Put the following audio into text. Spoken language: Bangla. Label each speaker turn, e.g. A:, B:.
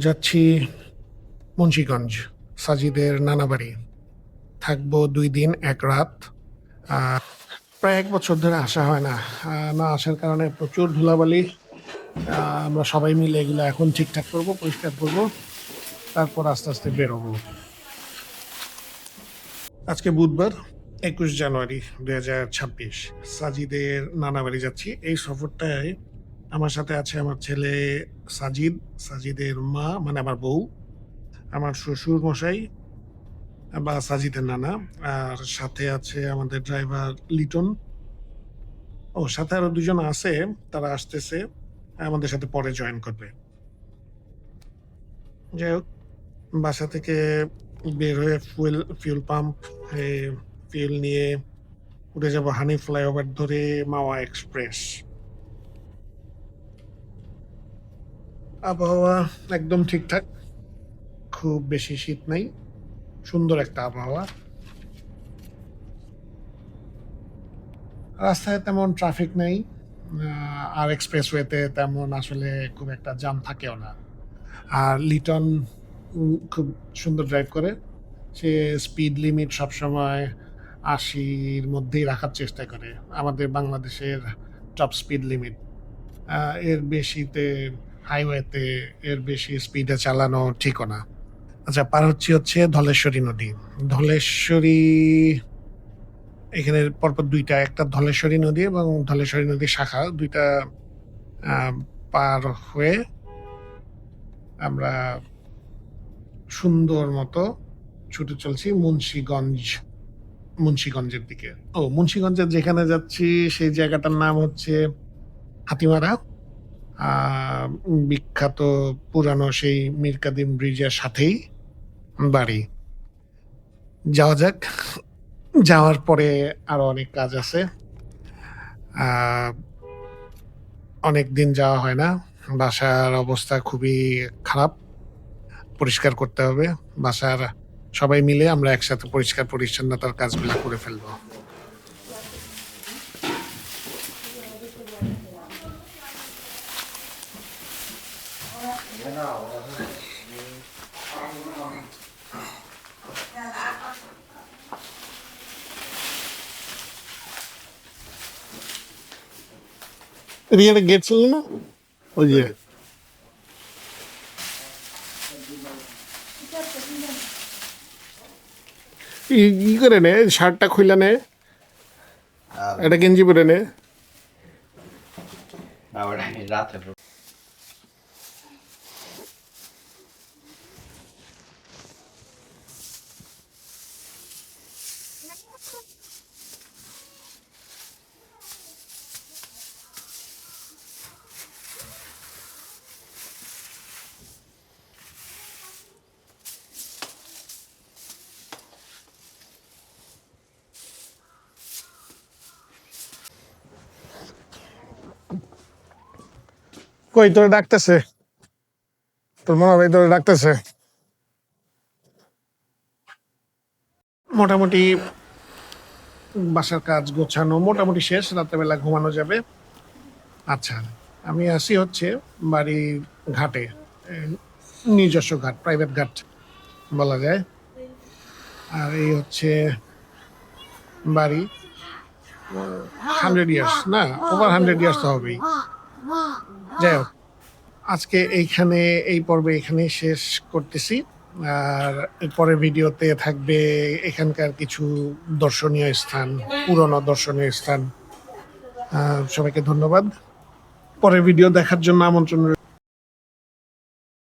A: যাচ্ছি মুন্সিগঞ্জ, সাজিদের নানা বাড়ি। থাকবো ২ দিন ১ রাত। প্রায় ১ বছর ধরে আসা হয় না। না আসার কারণে প্রচুর ধুলাবালি। আমরা সবাই মিলে এগুলো এখন ঠিকঠাক করবো, পরিষ্কার করবো। তারপর আস্তে, আস্তে বেরোবো। আজকে বুধবার ২১ জানুয়ারি ২০২৬। সাজিদের নানা বাড়ি যাচ্ছি। এই সফরটায় আমার সাথে আছে আমার ছেলে সাজিদ, সাজিদের মা মানে আমার বউ, আমার শ্বশুর মশাই বা সাজিদের নানা, আর সাথে আছে আমাদের ড্রাইভার লিটন। ও সাথে আরো ২ জন আছে, তারা আসতেছে। আমাদের সাথে পরে জয়েন করবে। যাই হোক, বাসা থেকে বের হয়ে ফিউল পাম্প ফিউল নিয়ে উঠে যাব হানি ফ্লাইওভার ধরে মাওয়া এক্সপ্রেস। আবহাওয়া একদম ঠিকঠাক, খুব বেশি শীত নাই, সুন্দর একটা আবহাওয়া। রাস্তায় তেমন ট্রাফিক নেই, আর এক্সপ্রেসওয়েতে তেমন আসলে খুব একটা জ্যাম থাকেও না। আর লিটন খুব সুন্দর ড্রাইভ করে। সে স্পিড লিমিট সবসময় ৮০-র মধ্যেই রাখার চেষ্টা করে, আমাদের বাংলাদেশের টপ স্পিড লিমিট। এর বেশিতে হাইওয়েতে এর বেশি স্পিডে চালানো ঠিকও না। আচ্ছা, পার হচ্ছে ধলেশ্বরী নদী। ধলেশ্বরী এখানে পরপর ২টা, একটা ধলেশ্বরী নদী এবং ধলেশ্বরী নদীর শাখা ২টা পার হয়ে আমরা সুন্দর মতো ছুটে চলছি মুন্সিগঞ্জের দিকে। মুন্সিগঞ্জের যেখানে যাচ্ছি সেই জায়গাটার নাম হচ্ছে হাতিমারা। বিখ্যাত পুরানো সেই মীর কাদিম ব্রিজের সাথেই বাড়ি। যাওয়া যাক। যাওয়ার পরে আরো অনেক কাজ আছে। অনেকদিন যাওয়া হয় না। বাসার অবস্থা খুবই খারাপ, পরিষ্কার করতে হবে। বাসার সবাই মিলে আমরা একসাথে পরিষ্কার পরিচ্ছন্নতার কাজগুলো করে ফেলবো। এদিকে গেট ছিল না, ওই যে ই করে নে, শার্টটা খুলে নে, এটা গেঞ্জি পরে নে।
B: রাতে
A: কই তোরে ডাকতেছে, তোর মনে হয় তোরে ডাকতেছে। মোটামুটি বাসার কাজ গোছানো মোটামুটি শেষ, রাত্রেবেলা ঘুমানো যাবে। আচ্ছা, আমি আসি হচ্ছে বাড়ির ঘাটে, নিজস্ব ঘাট, প্রাইভেট ঘাট বলা যায়। আর এই হচ্ছে বাড়ি। 100 ইয়ার্স না, ওভার 100 ইয়ার্স তো হবেই। যাই হোক, আজকে এইখানে এই পর্বে এখানে শেষ করতেছি। আর পরের ভিডিওতে থাকবে এখানকার কিছু দর্শনীয় স্থান, পুরনো দর্শনীয় স্থান। সবাইকে ধন্যবাদ। পরের ভিডিও দেখার জন্য আমন্ত্রণ।